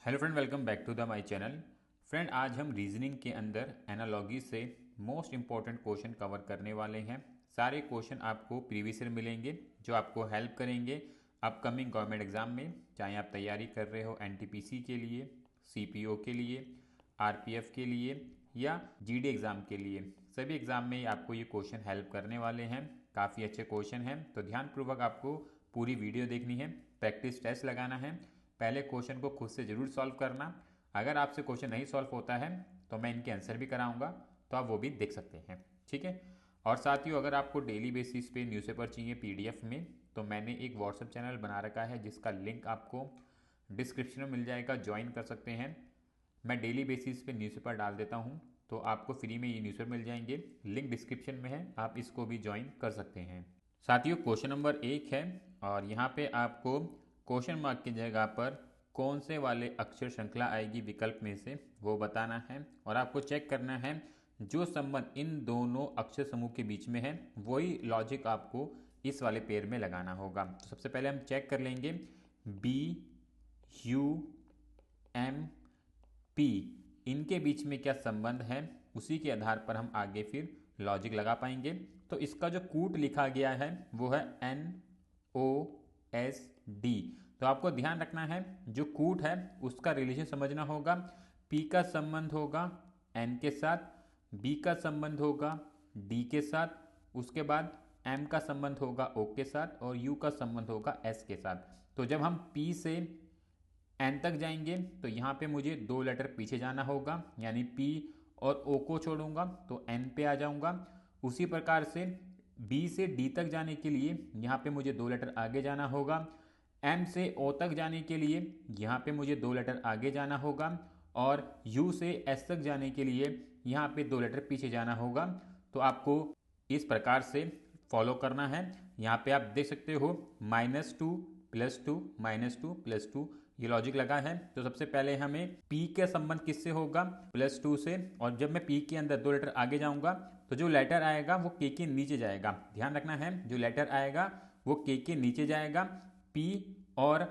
Hello friend, welcome back to the my channel. Friend, आज हम reasoning के अंदर एनालॉजी से मोस्ट इंपॉर्टेंट क्वेश्चन कवर करने वाले हैं। सारे क्वेश्चन आपको प्रीवियस ईयर मिलेंगे जो आपको हेल्प करेंगे अपकमिंग गवर्नमेंट एग्जाम में, चाहे आप तैयारी कर रहे हो एनटीपीसी के लिए, सीपीओ के लिए, आरपीएफ के लिए या जीडी एग्ज़ाम के लिए। सभी एग्ज़ाम में आपको ये क्वेश्चन हेल्प करने वाले हैं। काफ़ी अच्छे क्वेश्चन हैं, तो ध्यानपूर्वक आपको पूरी वीडियो देखनी है, प्रैक्टिस टेस्ट लगाना है। पहले क्वेश्चन को खुद से ज़रूर सॉल्व करना। अगर आपसे क्वेश्चन नहीं सॉल्व होता है तो मैं इनके आंसर भी कराऊंगा, तो आप वो भी देख सकते हैं। ठीक है। और साथियों, अगर आपको डेली बेसिस पे न्यूज़पेपर चाहिए पीडीएफ में, तो मैंने एक व्हाट्सएप चैनल बना रखा है जिसका लिंक आपको डिस्क्रिप्शन में मिल जाएगा, ज्वाइन कर सकते हैं। मैं डेली बेसिस पे न्यूज़पेपर डाल देता हूँ, तो आपको फ्री में ये न्यूज़पेपर मिल जाएंगे। लिंक डिस्क्रिप्शन में है, आप इसको भी ज्वाइन कर सकते हैं। साथियों, क्वेश्चन नंबर 1 है और यहाँ पे आपको क्वेश्चन मार्क की जगह पर कौन से वाले अक्षर श्रृंखला आएगी विकल्प में से वो बताना है, और आपको चेक करना है जो संबंध इन दोनों अक्षर समूह के बीच में है वही लॉजिक आपको इस वाले पेयर में लगाना होगा। तो सबसे पहले हम चेक कर लेंगे बी यू एम पी, इनके बीच में क्या संबंध है, उसी के आधार पर हम आगे फिर लॉजिक लगा पाएंगे। तो इसका जो कूट लिखा गया है वो है NOSD। तो आपको ध्यान रखना है जो कूट है उसका रिलेशन समझना होगा। P का संबंध होगा N के साथ, B का संबंध होगा D के साथ, उसके बाद M का संबंध होगा O के साथ और U का संबंध होगा S के साथ। तो जब हम P से N तक जाएंगे तो यहाँ पे मुझे 2 लेटर पीछे जाना होगा, यानी P और O को छोड़ूंगा तो N पे आ जाऊंगा। उसी प्रकार से B से D तक जाने के लिए यहाँ पे मुझे 2 लेटर आगे जाना होगा। M से O तक जाने के लिए यहाँ पे मुझे 2 लेटर आगे जाना होगा, और U से S तक जाने के लिए यहाँ पे 2 लेटर पीछे जाना होगा। तो आपको इस प्रकार से फॉलो करना है। यहाँ पे आप देख सकते हो -2 +2 -2 +2 ये लॉजिक लगा है। तो सबसे पहले हमें P का संबंध किससे होगा, +2 से, और जब मैं P के अंदर 2 लेटर आगे जाऊंगा तो जो लेटर आएगा वो K के नीचे जाएगा। ध्यान रखना है, जो लेटर आएगा वो K के नीचे जाएगा। P और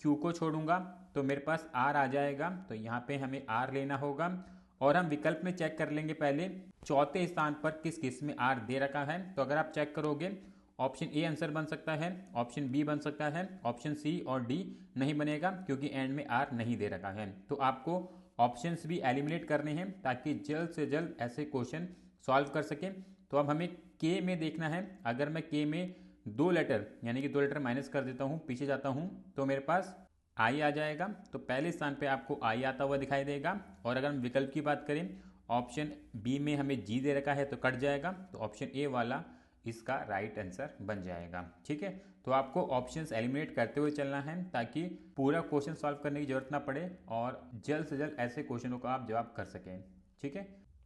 Q को छोड़ूंगा तो मेरे पास R आ जाएगा, तो यहाँ पे हमें R लेना होगा। और हम विकल्प में चेक कर लेंगे पहले चौथे स्थान पर किस किस में R दे रखा है। तो अगर आप चेक करोगे ऑप्शन ए आंसर बन सकता है, ऑप्शन बी बन सकता है, ऑप्शन सी और डी नहीं बनेगा क्योंकि एंड में आर नहीं दे रखा है। तो आपको ऑप्शंस भी एलिमिनेट करने हैं ताकि जल्द से जल्द ऐसे क्वेश्चन सॉल्व कर सकें। तो अब हमें के में देखना है। अगर मैं के में 2 लेटर यानी कि 2 लेटर माइनस कर देता हूँ, पीछे जाता हूँ, तो मेरे पास आई आ जाएगा। तो पहले स्थान पे आपको आई आता हुआ दिखाई देगा। और अगर हम विकल्प की बात करें, ऑप्शन बी में हमें जी दे रखा है तो कट जाएगा, तो ऑप्शन ए वाला इसका राइट आंसर बन जाएगा। ठीक है। तो आपको ऑप्शंस एलिमिनेट करते हुए चलना है ताकि पूरा क्वेश्चन सॉल्व करने की जरूरत ना पड़े और जल्द से जल्द ऐसे क्वेश्चनों का आप जवाब कर सकें। ठीक है।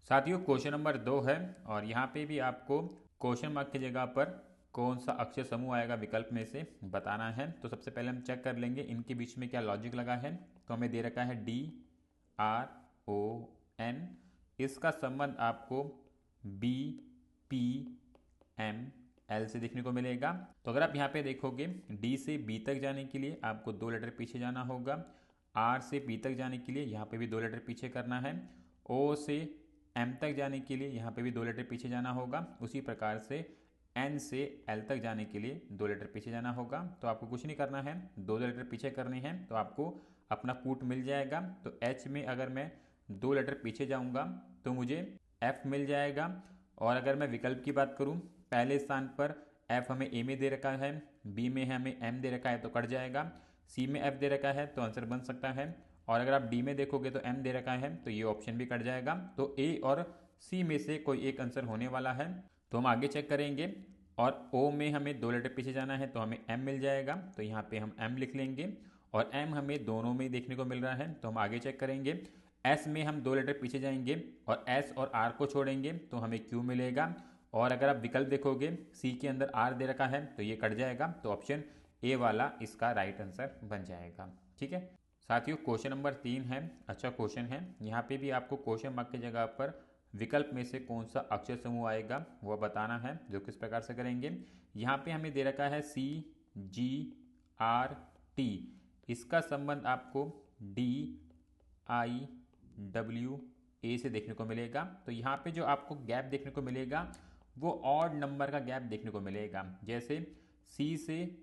साथियों, क्वेश्चन नंबर 2 है और यहाँ पे भी आपको क्वेश्चन मार्क की जगह पर कौन सा अक्षर समूह आएगा विकल्प में से बताना है। तो सबसे पहले हम चेक कर लेंगे इनके बीच में क्या लॉजिक लगा है। तो हमें दे रखा है DRON, इसका संबंध आपको BPML से देखने को मिलेगा। तो अगर आप यहाँ पे देखोगे D से B तक जाने के लिए आपको 2 लेटर पीछे जाना होगा, R से P तक जाने के लिए यहाँ पे भी 2 लेटर पीछे करना है, O से M तक जाने के लिए यहाँ पे भी 2 लेटर पीछे जाना होगा। उसी प्रकार से N से L तक जाने के लिए 2 लेटर पीछे जाना होगा। तो आपको कुछ नहीं करना है, 2 लेटर पीछे करने हैं तो आपको अपना कूट मिल जाएगा। तो H में अगर मैं 2 लेटर पीछे जाऊँगा तो मुझे F मिल जाएगा। और अगर मैं विकल्प की बात करूं, पहले स्थान पर F हमें A में दे रखा है, B में हमें M दे रखा है तो कट जाएगा, C में F दे रखा है तो आंसर बन सकता है, और अगर आप D में देखोगे तो M दे रखा है तो ये ऑप्शन भी कट जाएगा। तो A और C में से कोई एक आंसर होने वाला है। तो हम आगे चेक करेंगे और O में हमें 2 लेटर पीछे जाना है तो हमें M मिल जाएगा, तो यहाँ पे हम M लिख लेंगे। और M हमें दोनों में देखने को मिल रहा है तो हम आगे चेक करेंगे। S में हम 2 लेटर पीछे जाएंगे और S और R को छोड़ेंगे तो हमें Q मिलेगा। और अगर आप विकल्प देखोगे C के अंदर R दे रखा है तो ये कट जाएगा, तो ऑप्शन ए वाला इसका राइट आंसर बन जाएगा। ठीक है। साथियों, क्वेश्चन नंबर 3 है, अच्छा क्वेश्चन है। यहाँ पे भी आपको क्वेश्चन मार्क की जगह पर विकल्प में से कौन सा अक्षर समूह आएगा वह बताना है। जो किस प्रकार से करेंगे, यहाँ पे हमें दे रखा है CGRT, इसका संबंध आपको DIWA से देखने को मिलेगा। तो यहाँ पे जो आपको गैप देखने को मिलेगा वो ऑड नंबर का गैप देखने को मिलेगा। जैसे C से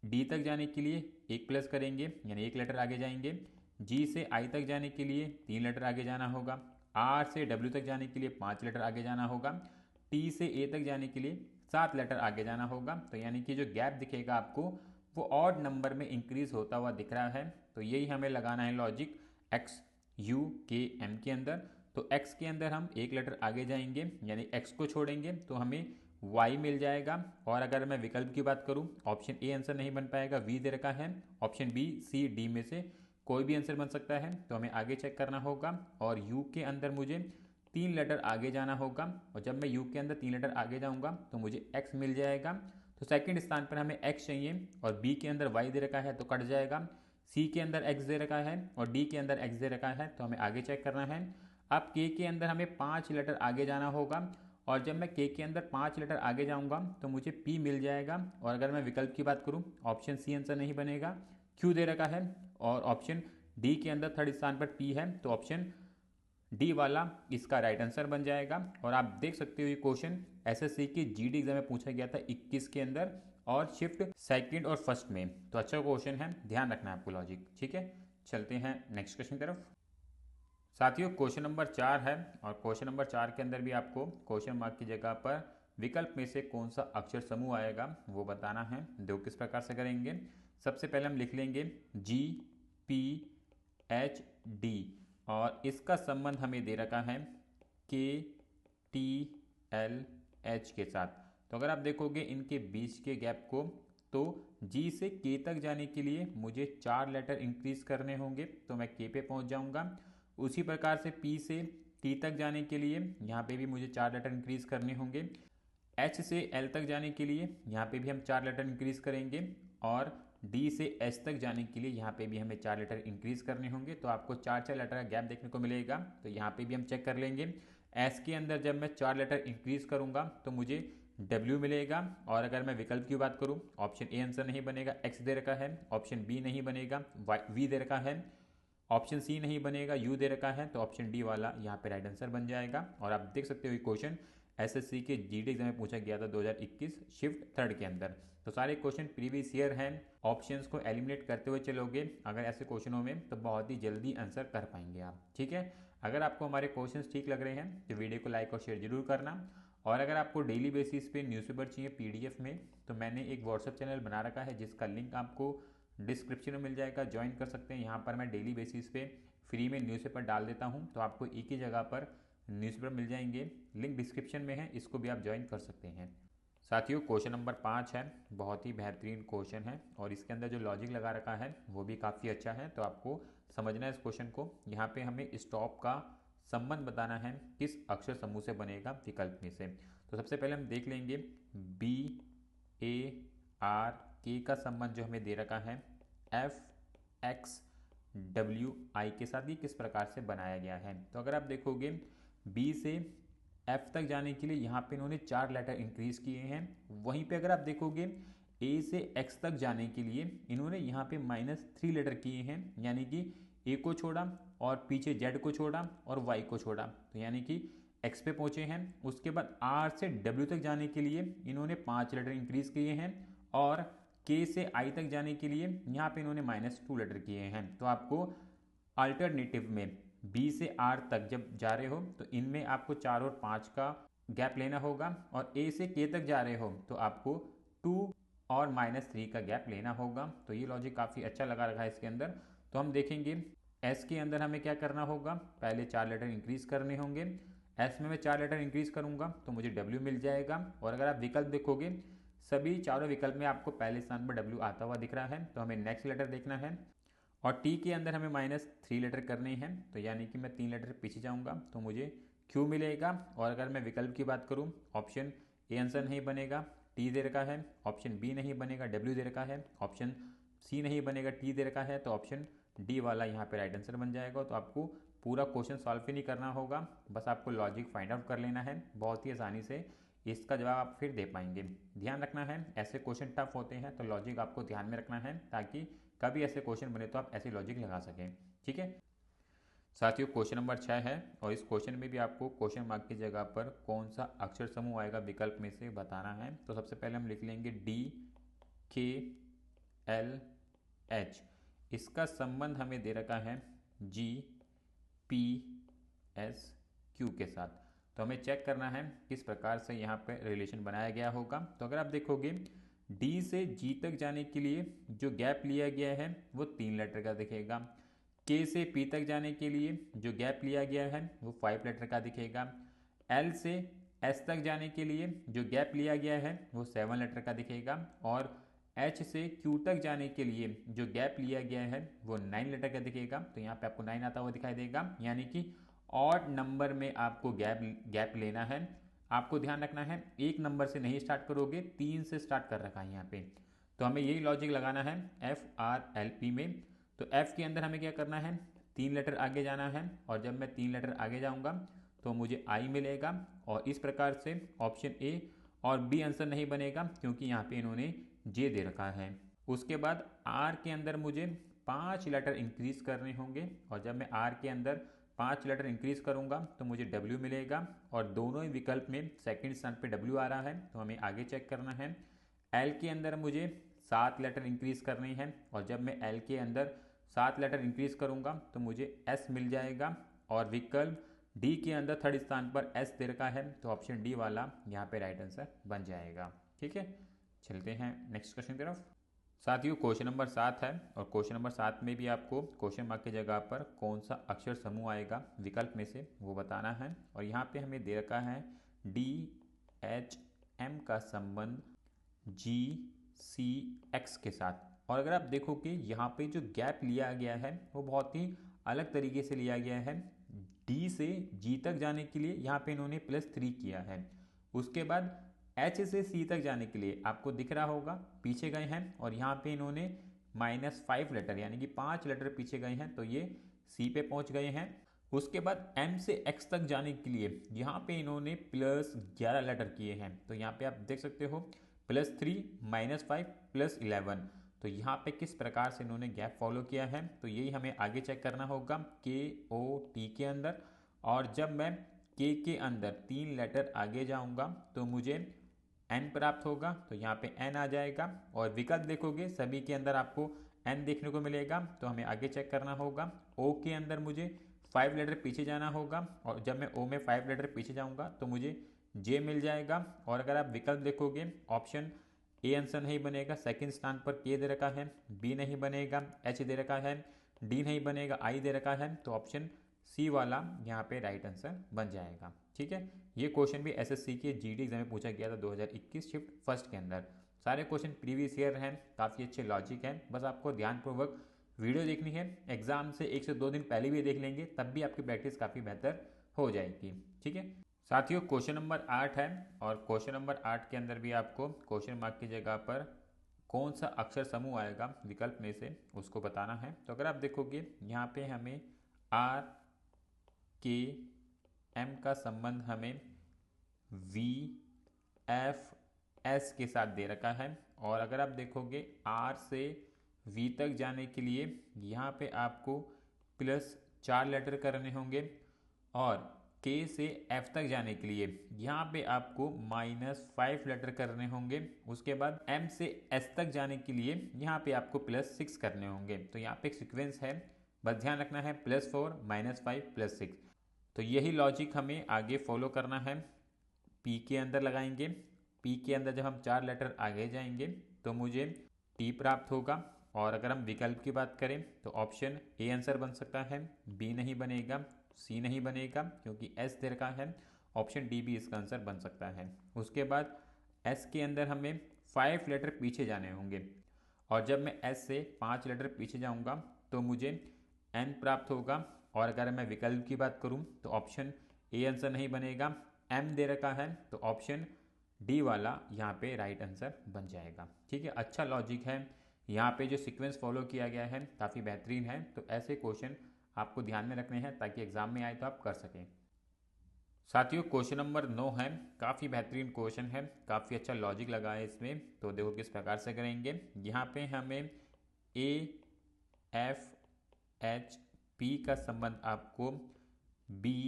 D तक जाने के लिए एक प्लस करेंगे यानी एक लेटर आगे जाएंगे, G से I तक जाने के लिए 3 लेटर आगे जाना होगा, R से W तक जाने के लिए 5 लेटर आगे जाना होगा, T से A तक जाने के लिए 7 लेटर आगे जाना होगा। तो यानी कि जो गैप दिखेगा आपको वो ऑड नंबर में इंक्रीज होता हुआ दिख रहा है। तो यही हमें लगाना है logic X U K M के अंदर। तो X के अंदर हम एक लेटर आगे जाएंगे यानी X को छोड़ेंगे तो हमें Y मिल जाएगा। और अगर मैं विकल्प की बात करूं, ऑप्शन ए आंसर नहीं बन पाएगा, V दे रखा है, ऑप्शन बी सी डी में से कोई भी आंसर बन सकता है। तो हमें आगे चेक करना होगा और U के अंदर मुझे 3 लेटर आगे जाना होगा और जब मैं U के अंदर 3 लेटर आगे जाऊंगा तो मुझे X मिल जाएगा। तो सेकंड स्थान पर हमें X चाहिए और B के अंदर Y दे रखा है तो कट जाएगा, C के अंदर X दे रखा है और D के अंदर X दे रखा है तो हमें आगे चेक करना है। अब K के अंदर हमें 5 लेटर आगे जाना होगा और जब मैं K के अंदर 5 लेटर आगे जाऊंगा तो मुझे P मिल जाएगा। और अगर मैं विकल्प की बात करूं, ऑप्शन सी आंसर नहीं बनेगा, Q दे रखा है और ऑप्शन डी के अंदर थर्ड स्थान पर P है तो ऑप्शन डी वाला इसका राइट आंसर बन जाएगा। और आप देख सकते हो ये क्वेश्चन एसएससी के जीडी एग्जाम में पूछा गया था 21 के अंदर और शिफ्ट सेकंड और फर्स्ट में। तो अच्छा क्वेश्चन है, ध्यान रखना है आपको लॉजिक। ठीक है, चलते हैं नेक्स्ट क्वेश्चन की तरफ। साथियों क्वेश्चन नंबर 4 है और क्वेश्चन नंबर 4 के अंदर भी आपको क्वेश्चन मार्क की जगह पर विकल्प में से कौन सा अक्षर समूह आएगा वो बताना है। दो किस प्रकार से करेंगे, सबसे पहले हम लिख लेंगे GPHD और इसका संबंध हमें दे रखा है KTLH के साथ। तो अगर आप देखोगे इनके बीच के गैप को तो G से K तक जाने के लिए मुझे 4 लेटर इंक्रीज करने होंगे तो मैं K पे पहुंच जाऊंगा। उसी प्रकार से P से T तक जाने के लिए यहाँ पे भी मुझे 4 लेटर इंक्रीज करने होंगे। H से L तक जाने के लिए यहाँ पे भी हम 4 लेटर इंक्रीज करेंगे और D से S तक जाने के लिए यहाँ पे भी हमें 4 लेटर इंक्रीज करने होंगे। तो आपको 4 लेटर का गैप देखने को मिलेगा। तो यहाँ पे भी हम चेक कर लेंगे। S के अंदर जब मैं 4 लेटर इंक्रीज करूँगा तो मुझे W मिलेगा। और अगर मैं विकल्प की बात करूँ, ऑप्शन ए आंसर नहीं बनेगा, X दे रखा है, ऑप्शन बी नहीं बनेगा, V दे रखा है, ऑप्शन सी नहीं बनेगा, यू दे रखा है, तो ऑप्शन डी वाला यहाँ पे राइट आंसर बन जाएगा। और आप देख सकते हो ये क्वेश्चन एसएससी के जीडी एग्जाम में पूछा गया था 2021 शिफ्ट थर्ड के अंदर। तो सारे क्वेश्चन प्रीवियस ईयर हैं। ऑप्शंस को एलिमिनेट करते हुए चलोगे अगर ऐसे क्वेश्चनों में तो बहुत ही जल्दी आंसर कर पाएंगे आप। ठीक है, अगर आपको हमारे क्वेश्चंस ठीक लग रहे हैं तो वीडियो को लाइक और शेयर जरूर करना। और अगर आपको डेली बेसिस पे न्यूज़पेपर चाहिए पीडीएफ में तो मैंने एक व्हाट्सएप चैनल बना रखा है जिसका लिंक आपको डिस्क्रिप्शन में मिल जाएगा, ज्वाइन कर सकते हैं। यहाँ पर मैं डेली बेसिस पे फ्री में न्यूज़पेपर डाल देता हूँ तो आपको एक ही जगह पर न्यूज़पेपर मिल जाएंगे, लिंक डिस्क्रिप्शन में है, इसको भी आप ज्वाइन कर सकते हैं। साथियों क्वेश्चन नंबर 5 है, बहुत ही बेहतरीन क्वेश्चन है और इसके अंदर जो लॉजिक लगा रखा है वो भी काफ़ी अच्छा है। तो आपको समझना है इस क्वेश्चन को। यहाँ पे हमें स्टॉप का संबंध बताना है किस अक्षर समूह से बनेगा विकल्प में से। तो सबसे पहले हम देख लेंगे BARK का संबंध जो हमें दे रखा है FXWI के साथ, ये किस प्रकार से बनाया गया है। तो अगर आप देखोगे B से F तक जाने के लिए यहाँ पे इन्होंने 4 लेटर इंक्रीज किए हैं। वहीं पे अगर आप देखोगे A से X तक जाने के लिए इन्होंने यहाँ पे -3 लेटर किए हैं, यानी कि A को छोड़ा और पीछे Z को छोड़ा और Y को छोड़ा, तो यानी कि X पे पहुंचे हैं। उसके बाद R से W तक जाने के लिए इन्होंने 5 लेटर इंक्रीज किए हैं और K से I तक जाने के लिए यहाँ पे इन्होंने -2 लेटर किए हैं। तो आपको अल्टरनेटिव में B से R तक जब जा रहे हो तो इनमें आपको 4 और 5 का गैप लेना होगा और A से K तक जा रहे हो तो आपको 2 और -3 का गैप लेना होगा। तो ये लॉजिक काफ़ी अच्छा लगा रखा है इसके अंदर। तो हम देखेंगे S के अंदर हमें क्या करना होगा, पहले 4 लेटर इंक्रीज करने होंगे। S में मैं 4 लेटर इंक्रीज करूंगा तो मुझे W मिल जाएगा। और अगर आप विकल्प देखोगे सभी चारों विकल्प में आपको पहले स्थान पर W आता हुआ दिख रहा है, तो हमें नेक्स्ट लेटर देखना है। और T के अंदर हमें -3 लेटर करने हैं, तो यानी कि मैं 3 लेटर पीछे जाऊंगा तो मुझे Q मिलेगा। और अगर मैं विकल्प की बात करूं, ऑप्शन ए आंसर नहीं बनेगा, T दे रखा है, ऑप्शन बी नहीं बनेगा, W दे रखा है, ऑप्शन सी नहीं बनेगा, T दे रखा है, तो ऑप्शन डी वाला यहाँ पे राइट आंसर बन जाएगा। तो आपको पूरा क्वेश्चन सॉल्व ही नहीं करना होगा, बस आपको लॉजिक फाइंड आउट कर लेना है, बहुत ही आसानी से इसका जवाब आप फिर दे पाएंगे। ध्यान रखना है ऐसे क्वेश्चन टफ होते हैं तो लॉजिक आपको ध्यान में रखना है ताकि कभी ऐसे क्वेश्चन बने तो आप ऐसे लॉजिक लगा सकें। ठीक है साथियों, क्वेश्चन नंबर 6 है और इस क्वेश्चन में भी आपको क्वेश्चन मार्क की जगह पर कौन सा अक्षर समूह आएगा विकल्प में से बताना है। तो सबसे पहले हम लिख लेंगे DKLH। इसका संबंध हमें दे रखा है GPSQ के साथ। तो हमें चेक करना है किस प्रकार से यहाँ पे रिलेशन बनाया गया होगा। तो अगर आप देखोगे D से G तक जाने के लिए जो गैप लिया गया है वो 3 लेटर का दिखेगा। K से P तक जाने के लिए जो गैप लिया गया है वो 5 लेटर का दिखेगा। L से S तक जाने के लिए जो गैप लिया गया है वो 7 लेटर का दिखेगा। और H से Q तक जाने के लिए जो गैप लिया गया है वो 9 लेटर का दिखेगा। तो यहाँ पे आपको 9 आता हुआ दिखाई देगा, यानी कि ऑड नंबर में आपको गैप लेना है। आपको ध्यान रखना है एक नंबर से नहीं स्टार्ट करोगे, 3 से स्टार्ट कर रखा है यहाँ पे। तो हमें यही लॉजिक लगाना है FRLP में। तो F के अंदर हमें क्या करना है, 3 लेटर आगे जाना है और जब मैं 3 लेटर आगे जाऊँगा तो मुझे I मिलेगा। और इस प्रकार से ऑप्शन A और B आंसर नहीं बनेगा क्योंकि यहाँ पे इन्होंने J दे रखा है। उसके बाद R के अंदर मुझे 5 लेटर इंक्रीज करने होंगे और जब मैं R के अंदर 5 लेटर इंक्रीज करूंगा तो मुझे W मिलेगा। और दोनों ही विकल्प में सेकंड स्थान पे W आ रहा है, तो हमें आगे चेक करना है। L के अंदर मुझे 7 लेटर इंक्रीज करनी है और जब मैं L के अंदर 7 लेटर इंक्रीज करूंगा तो मुझे S मिल जाएगा। और विकल्प D के अंदर थर्ड स्थान पर S दे रखा है, तो ऑप्शन D वाला यहाँ पे राइट आंसर बन जाएगा। ठीक है, चलते हैं नेक्स्ट क्वेश्चन की तरफ। साथियों, क्वेश्चन नंबर 7 है और क्वेश्चन नंबर 7 में भी आपको क्वेश्चन मार्क की जगह पर कौन सा अक्षर समूह आएगा विकल्प में से वो बताना है। और यहाँ पे हमें दे रखा है DHM का संबंध GCX के साथ। और अगर आप देखोगे यहाँ पे जो गैप लिया गया है वो बहुत ही अलग तरीके से लिया गया है। D से G तक जाने के लिए यहाँ पे इन्होंने +3 किया है। उसके बाद H से C तक जाने के लिए आपको दिख रहा होगा पीछे गए हैं और यहाँ पे इन्होंने -5 लेटर यानी कि 5 लेटर पीछे गए हैं, तो ये C पे पहुँच गए हैं। उसके बाद M से X तक जाने के लिए यहाँ पे इन्होंने +11 लेटर किए हैं। तो यहाँ पे आप देख सकते हो +3 -5 +11। तो यहाँ पे किस प्रकार से इन्होंने गैप फॉलो किया है, तो यही हमें आगे चेक करना होगा KOT के अंदर। और जब मैं K के अंदर 3 लेटर आगे जाऊंगा तो मुझे N प्राप्त होगा, तो यहाँ पे N आ जाएगा। और विकल्प देखोगे सभी के अंदर आपको N देखने को मिलेगा, तो हमें आगे चेक करना होगा। O के अंदर मुझे 5 लेटर पीछे जाना होगा और जब मैं O में 5 लेटर पीछे जाऊंगा तो मुझे J मिल जाएगा। और अगर आप विकल्प देखोगे ऑप्शन A आंसर नहीं बनेगा, सेकंड स्थान पर K दे रखा है, B नहीं बनेगा, H दे रखा है, D नहीं बनेगा, I दे रखा है, तो ऑप्शन C वाला यहाँ पे राइट आंसर बन जाएगा। ठीक है, ये क्वेश्चन भी एसएससी के जीडी एग्जाम में पूछा गया था 2021 शिफ्ट फर्स्ट के अंदर। सारे क्वेश्चन प्रीवियस ईयर हैं, काफ़ी अच्छे लॉजिक हैं, बस आपको ध्यानपूर्वक वीडियो देखनी है। एग्जाम से 1 से 2 दिन पहले भी देख लेंगे तब भी आपकी प्रैक्टिस काफ़ी बेहतर हो जाएगी। ठीक है साथियों, क्वेश्चन नंबर 8 है और क्वेश्चन नंबर 8 के अंदर भी आपको क्वेश्चन मार्क की जगह पर कौन सा अक्षर समूह आएगा विकल्प में से उसको बताना है। तो अगर आप देखोगे यहाँ पे हमें RKM का संबंध हमें VFS के साथ दे रखा है। और अगर आप देखोगे R से V तक जाने के लिए यहाँ पे आपको +4 लेटर करने होंगे और K से F तक जाने के लिए यहाँ पे आपको -5 लेटर करने होंगे। उसके बाद M से S तक जाने के लिए यहाँ पे आपको +6 करने होंगे। तो यहाँ पे एक सीक्वेंस है, बस ध्यान रखना है +4 -5 +6। तो यही लॉजिक हमें आगे फॉलो करना है। P के अंदर लगाएंगे, P के अंदर जब हम 4 लेटर आगे जाएंगे तो मुझे T प्राप्त होगा। और अगर हम विकल्प की बात करें तो ऑप्शन A आंसर बन सकता है, B नहीं बनेगा, C नहीं बनेगा क्योंकि S दे रखा है, ऑप्शन D भी इसका आंसर बन सकता है। उसके बाद S के अंदर हमें 5 लेटर पीछे जाने होंगे और जब मैं S से 5 लेटर पीछे जाऊंगा तो मुझे N प्राप्त होगा। और अगर मैं विकल्प की बात करूं तो ऑप्शन A आंसर नहीं बनेगा, M दे रखा है, तो ऑप्शन D वाला यहाँ पे राइट आंसर बन जाएगा। ठीक है, अच्छा लॉजिक है, यहाँ पे जो सीक्वेंस फॉलो किया गया है काफ़ी बेहतरीन है। तो ऐसे क्वेश्चन आपको ध्यान में रखने हैं ताकि एग्जाम में आए तो आप कर सकें। साथियों, क्वेश्चन नंबर 9 है, काफ़ी बेहतरीन क्वेश्चन है, काफ़ी अच्छा लॉजिक लगा है इसमें। तो देखो किस प्रकार से करेंगे। यहाँ पे हमें FHP का संबंध आपको BINZ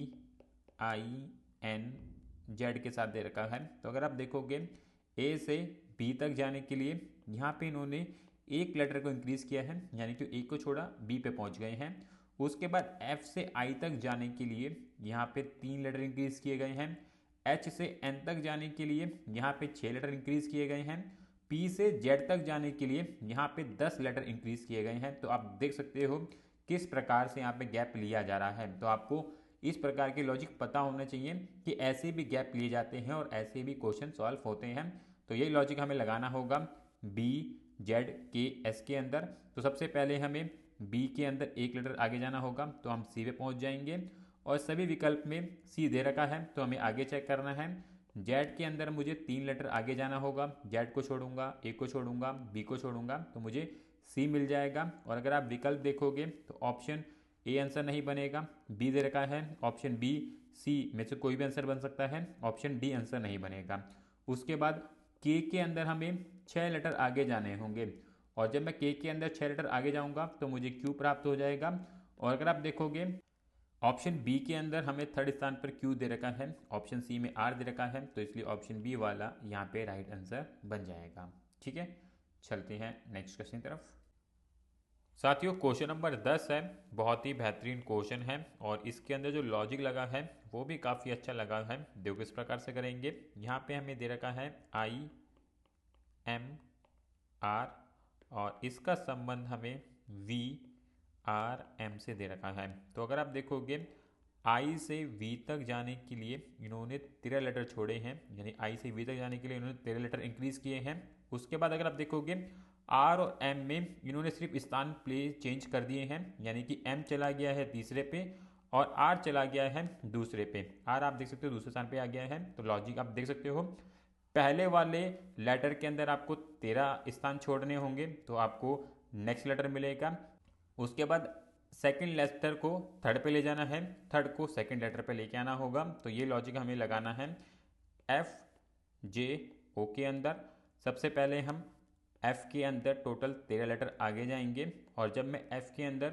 के साथ दे रखा है। तो अगर आप देखोगे A से B तक जाने के लिए यहाँ पे इन्होंने एक लेटर को इंक्रीज किया है, यानी कि A को छोड़ा B पे पहुँच गए हैं। उसके बाद F से I तक जाने के लिए यहाँ पे 3 लेटर इंक्रीज किए गए हैं। H से N तक जाने के लिए यहाँ पे 6 लेटर इंक्रीज किए गए हैं। P से Z तक जाने के लिए यहाँ पे 10 लेटर इंक्रीज किए गए हैं। तो आप देख सकते हो किस प्रकार से यहाँ पे गैप लिया जा रहा है। तो आपको इस प्रकार के लॉजिक पता होना चाहिए कि ऐसे भी गैप लिए जाते हैं और ऐसे भी क्वेश्चन सॉल्व होते हैं। तो यही लॉजिक हमें लगाना होगा BZKS के अंदर। तो सबसे पहले हमें B के अंदर एक लेटर आगे जाना होगा, तो हम C पे पहुंच जाएंगे और सभी विकल्प में C दे रखा है तो हमें आगे चेक करना है। Z के अंदर मुझे 3 लेटर आगे जाना होगा, Z को छोड़ूंगा, A को छोड़ूंगा, B को छोड़ूंगा तो मुझे C मिल जाएगा। और अगर आप विकल्प देखोगे तो ऑप्शन A आंसर नहीं बनेगा, B दे रखा है, ऑप्शन B C में से कोई भी आंसर बन सकता है, ऑप्शन D आंसर नहीं बनेगा। उसके बाद K के अंदर हमें 6 लेटर आगे जाने होंगे और जब मैं K के अंदर 6 लेटर आगे जाऊंगा तो मुझे Q प्राप्त हो जाएगा। और अगर आप देखोगे ऑप्शन बी के अंदर हमें थर्ड स्थान पर Q दे रखा है, ऑप्शन सी में R दे रखा है, तो इसलिए ऑप्शन बी वाला यहाँ पे राइट आंसर बन जाएगा। ठीक है, चलते हैं नेक्स्ट क्वेश्चन की तरफ। साथियों क्वेश्चन नंबर 10 है, बहुत ही बेहतरीन क्वेश्चन है और इसके अंदर जो लॉजिक लगा है वो भी काफ़ी अच्छा लगा है। देखो किस प्रकार से करेंगे। यहाँ पे हमें दे रखा है IMR और इसका संबंध हमें VRM से दे रखा है। तो अगर आप देखोगे I से V तक जाने के लिए इन्होंने 13 लेटर छोड़े हैं, यानी I से V तक जाने के लिए इन्होंने 13 लेटर इंक्रीज किए हैं। उसके बाद अगर आप देखोगे R और M में इन्होंने सिर्फ स्थान प्लेस चेंज कर दिए हैं, यानी कि M चला गया है तीसरे पे और R चला गया है दूसरे पे। R आप देख सकते हो दूसरे स्थान पे आ गया है। तो लॉजिक आप देख सकते हो, पहले वाले लेटर के अंदर आपको 13 स्थान छोड़ने होंगे तो आपको नेक्स्ट लेटर मिलेगा। उसके बाद सेकंड लेटर को थर्ड पे ले जाना है, थर्ड को सेकंड लेटर पे लेके आना होगा। तो ये लॉजिक हमें लगाना है FJO के अंदर। सबसे पहले हम F के अंदर टोटल 13 लेटर आगे जाएंगे और जब मैं F के अंदर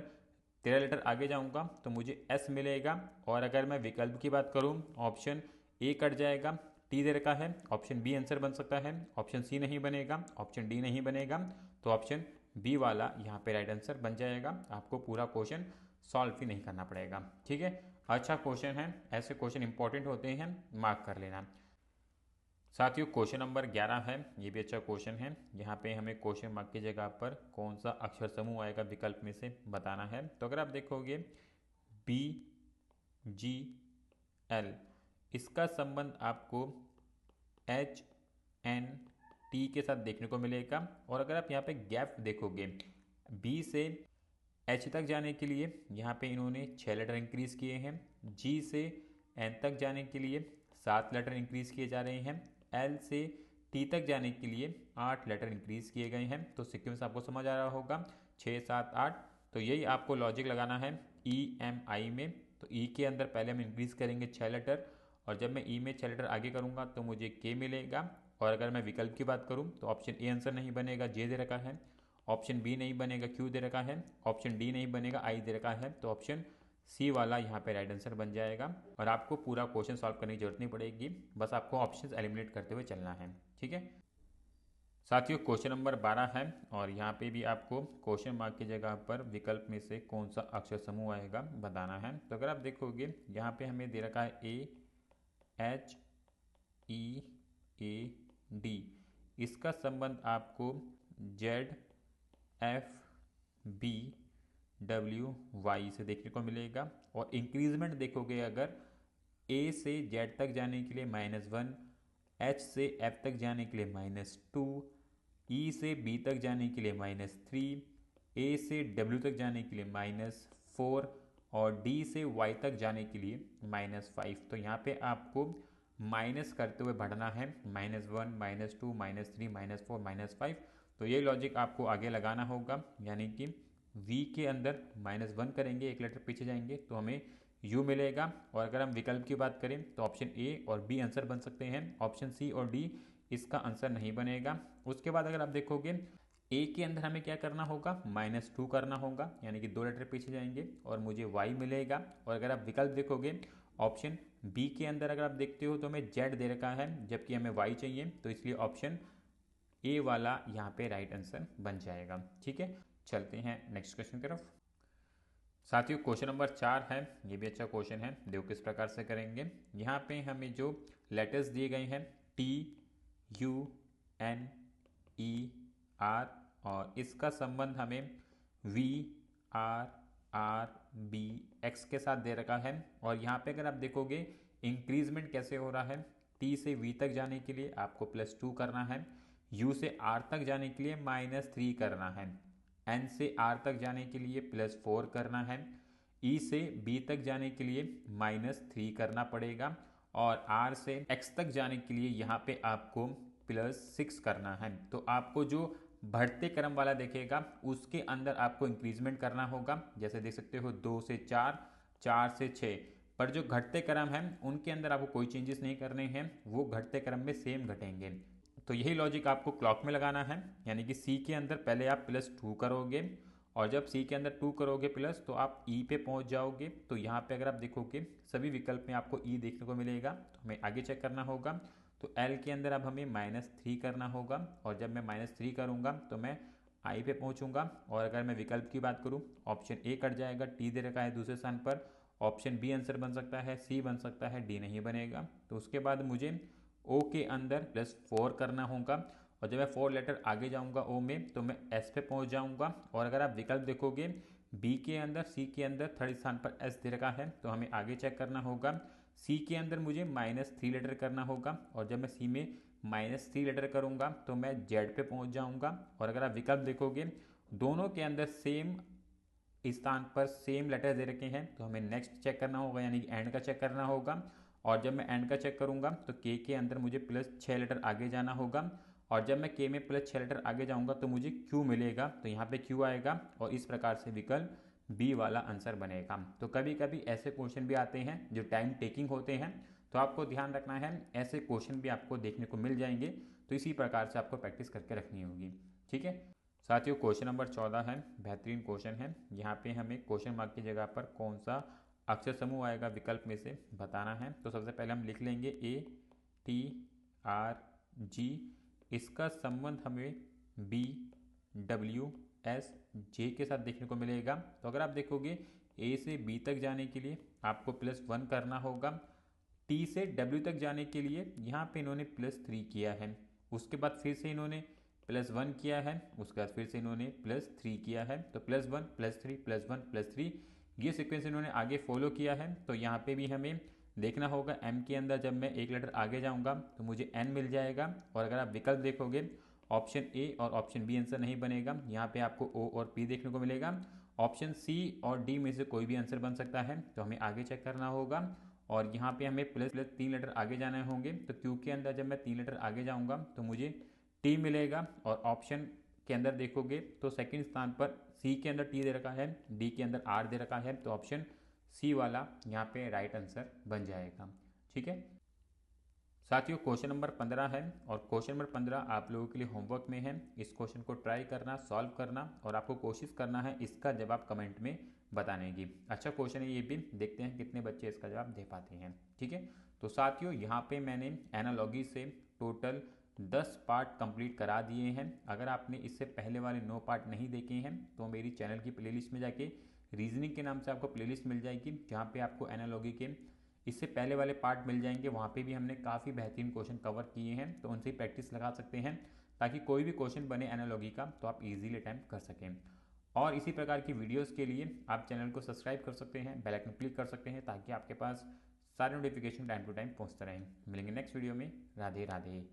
13 लेटर आगे जाऊंगा तो मुझे S मिलेगा। और अगर मैं विकल्प की बात करूं, ऑप्शन A कट जाएगा, T दे रखा है, ऑप्शन B आंसर बन सकता है, ऑप्शन C नहीं बनेगा, ऑप्शन D नहीं बनेगा, तो ऑप्शन B वाला यहाँ पे राइट आंसर बन जाएगा। आपको पूरा क्वेश्चन सॉल्व ही नहीं करना पड़ेगा। ठीक है, अच्छा क्वेश्चन है, ऐसे क्वेश्चन इंपॉर्टेंट होते हैं, मार्क कर लेना। साथियों क्वेश्चन नंबर 11 है, ये भी अच्छा क्वेश्चन है। यहाँ पे हमें क्वेश्चन मार्क की जगह पर कौन सा अक्षर समूह आएगा विकल्प में से बताना है। तो अगर आप देखोगे BGL, इसका संबंध आपको HNT के साथ देखने को मिलेगा। और अगर आप यहाँ पे गैप देखोगे, B से H तक जाने के लिए यहाँ पे इन्होंने 6 लेटर इंक्रीज किए हैं, G से N तक जाने के लिए 7 लेटर इंक्रीज किए जा रहे हैं, L से T तक जाने के लिए 8 लेटर इंक्रीज किए गए हैं। तो सीक्वेंस आपको समझ आ रहा होगा, 6 7 8। तो यही आपको लॉजिक लगाना है EMI में। तो E के अंदर पहले हम इंक्रीज करेंगे 6 लेटर और जब मैं E में 6 लेटर आगे करूँगा तो मुझे K मिलेगा। और अगर मैं विकल्प की बात करूँ तो ऑप्शन A आंसर नहीं बनेगा, J दे रखा है, ऑप्शन B नहीं बनेगा, Q दे रखा है, ऑप्शन D नहीं बनेगा, I दे रखा है, तो ऑप्शन C वाला यहाँ पे राइट आंसर बन जाएगा। और आपको पूरा क्वेश्चन सॉल्व करने की जरूरत नहीं पड़ेगी, बस आपको ऑप्शंस एलिमिनेट करते हुए चलना है। ठीक है साथियों, क्वेश्चन नंबर 12 है और यहाँ पे भी आपको क्वेश्चन मार्क की जगह पर विकल्प में से कौन सा अक्षर समूह आएगा बताना है। तो अगर आप देखोगे यहाँ पे हमें दे रखा है AHEAD, इसका संबंध आपको ZFBWY से देखने को मिलेगा। और इंक्रीजमेंट देखोगे अगर A से Z तक जाने के लिए -1, H से F तक जाने के लिए -2, E से B तक जाने के लिए -3, A से W तक जाने के लिए -4 और D से Y तक जाने के लिए -5। तो यहाँ पे आपको माइनस करते हुए बढ़ना है, -1 -2 -3 -4 -5। तो ये लॉजिक आपको आगे लगाना होगा, यानी कि V के अंदर -1 करेंगे, एक लेटर पीछे जाएंगे तो हमें U मिलेगा। और अगर हम विकल्प की बात करें तो ऑप्शन A और B आंसर बन सकते हैं, ऑप्शन C और D इसका आंसर नहीं बनेगा। उसके बाद अगर आप देखोगे ए के अंदर हमें क्या करना होगा, -2 करना होगा, यानी कि 2 लेटर पीछे जाएंगे और मुझे वाई मिलेगा। और अगर आप विकल्प देखोगे ऑप्शन बी के अंदर अगर आप देखते हो तो हमें जेड दे रखा है, जबकि हमें वाई चाहिए, तो इसलिए ऑप्शन ए वाला यहाँ पे राइट आंसर बन जाएगा। ठीक है, चलते हैं नेक्स्ट क्वेश्चन की तरफ। साथियों क्वेश्चन नंबर 4 है, ये भी अच्छा क्वेश्चन है, देखो किस प्रकार से करेंगे। यहाँ पे हमें जो लेटर्स दिए गए हैं T, U, N, E, R, और इसका संबंध हमें V, R, R, B, X के साथ दे रखा है। और यहाँ पे अगर आप देखोगे इंक्रीजमेंट कैसे हो रहा है, टी से वी तक जाने के लिए आपको +2 करना है, यू से आर तक जाने के लिए -3 करना है, एन से आर तक जाने के लिए +4 करना है, ई से बी तक जाने के लिए -3 करना पड़ेगा, और आर से एक्स तक जाने के लिए यहाँ पे आपको +6 करना है। तो आपको जो बढ़ते क्रम वाला देखेगा उसके अंदर आपको इंक्रीजमेंट करना होगा, जैसे देख सकते हो 2 से 4, 4 से 6। पर जो घटते क्रम हैं उनके अंदर आपको कोई चेंजेस नहीं करने हैं, वो घटते क्रम में सेम घटेंगे। तो यही लॉजिक आपको क्लॉक में लगाना है, यानी कि सी के अंदर पहले आप +2 करोगे, और जब सी के अंदर 2 करोगे प्लस तो आप ई पे पहुंच जाओगे। तो यहाँ पे अगर आप देखोगे सभी विकल्प में आपको ई देखने को मिलेगा, तो हमें आगे चेक करना होगा। तो एल के अंदर अब हमें -3 करना होगा, और जब मैं -3 करूँगा तो मैं आई पे पहुँचूँगा। और अगर मैं विकल्प की बात करूँ, ऑप्शन ए कट जाएगा, टी दे रखा है दूसरे स्थान पर, ऑप्शन बी आंसर बन सकता है, सी बन सकता है, डी नहीं बनेगा। तो उसके बाद मुझे ओ के अंदर +4 करना होगा, और जब मैं 4 लेटर आगे जाऊंगा ओ में तो मैं एस पे पहुंच जाऊंगा। और अगर आप विकल्प देखोगे बी के अंदर, सी के अंदर थर्ड स्थान पर एस दे रखा है, तो हमें आगे चेक करना होगा। सी के अंदर मुझे -3 लेटर करना होगा, और जब मैं सी में -3 लेटर करूंगा तो मैं जेड पे पहुंच जाऊंगा। और अगर आप विकल्प देखोगे दोनों के अंदर सेम स्थान पर सेम लेटर दे रखे हैं, तो हमें नेक्स्ट चेक करना होगा, यानी कि एंड का चेक करना होगा। और जब मैं एंड का चेक करूंगा तो के अंदर मुझे +6 लेटर आगे जाना होगा, और जब मैं के में +6 लेटर आगे जाऊंगा तो मुझे क्यू मिलेगा, तो यहाँ पे क्यू आएगा, और इस प्रकार से विकल्प बी वाला आंसर बनेगा। तो कभी कभी ऐसे क्वेश्चन भी आते हैं जो टाइम टेकिंग होते हैं, तो आपको ध्यान रखना है ऐसे क्वेश्चन भी आपको देखने को मिल जाएंगे, तो इसी प्रकार से आपको प्रैक्टिस करके रखनी होगी। ठीक है साथियों, क्वेश्चन नंबर 14 है, बेहतरीन क्वेश्चन है। यहाँ पे हमें क्वेश्चन मार्क की जगह पर कौन सा अक्षर समूह आएगा विकल्प में से बताना है। तो सबसे पहले हम लिख लेंगे ए, टी, आर, जी, इसका संबंध हमें बी, डब्ल्यू, एस, जे के साथ देखने को मिलेगा। तो अगर आप देखोगे ए से बी तक जाने के लिए आपको +1 करना होगा, टी से डब्ल्यू तक जाने के लिए यहाँ पे इन्होंने +3 किया है, उसके बाद फिर से इन्होंने +1 किया है, उसके बाद फिर से इन्होंने +3 किया है, तो +1 +3 +1 +3 ये सीक्वेंस इन्होंने आगे फॉलो किया है। तो यहाँ पे भी हमें देखना होगा एम के अंदर जब मैं एक लेटर आगे जाऊँगा तो मुझे एन मिल जाएगा। और अगर आप विकल्प देखोगे ऑप्शन ए और ऑप्शन बी आंसर नहीं बनेगा, यहाँ पे आपको ओ और पी देखने को मिलेगा, ऑप्शन सी और डी में से कोई भी आंसर बन सकता है, तो हमें आगे चेक करना होगा। और यहाँ पे हमें +3 लेटर आगे जाने होंगे, तो क्यू के अंदर जब मैं 3 लेटर आगे जाऊँगा तो मुझे टी मिलेगा। और ऑप्शन के अंदर देखोगे तो सेकंड स्थान पर सी के अंदर टी दे रखा है, डी के अंदर आर दे रखा है, तो ऑप्शन सी वाला यहाँ पे राइट आंसर बन जाएगा। ठीक है साथियों, क्वेश्चन नंबर 15 है, और क्वेश्चन नंबर 15 आप लोगों के लिए होमवर्क में है। इस क्वेश्चन को ट्राई करना, सॉल्व करना, और आपको कोशिश करना है इसका जवाब कमेंट में बताने की। अच्छा क्वेश्चन है ये भी, देखते हैं कितने बच्चे इसका जवाब दे पाते हैं। ठीक है तो साथियों, यहाँ पे मैंने एनालॉजी से टोटल 10 पार्ट कंप्लीट करा दिए हैं। अगर आपने इससे पहले वाले 9 पार्ट नहीं देखे हैं तो मेरी चैनल की प्लेलिस्ट में जाके रीजनिंग के नाम से आपको प्लेलिस्ट मिल जाएगी, जहाँ पे आपको एनालॉजी के इससे पहले वाले पार्ट मिल जाएंगे। वहाँ पे भी हमने काफ़ी बेहतरीन क्वेश्चन कवर किए हैं, तो उनसे प्रैक्टिस लगा सकते हैं, ताकि कोई भी क्वेश्चन बने एनालॉजी का तो आप इजीली अटैम्प्ट कर सकें। और इसी प्रकार की वीडियोस के लिए आप चैनल को सब्सक्राइब कर सकते हैं, बेल आइकन क्लिक कर सकते हैं, ताकि आपके पास सारे नोटिफिकेशन टाइम टू टाइम पहुँचते रहें। मिलेंगे नेक्स्ट वीडियो में। राधे राधे।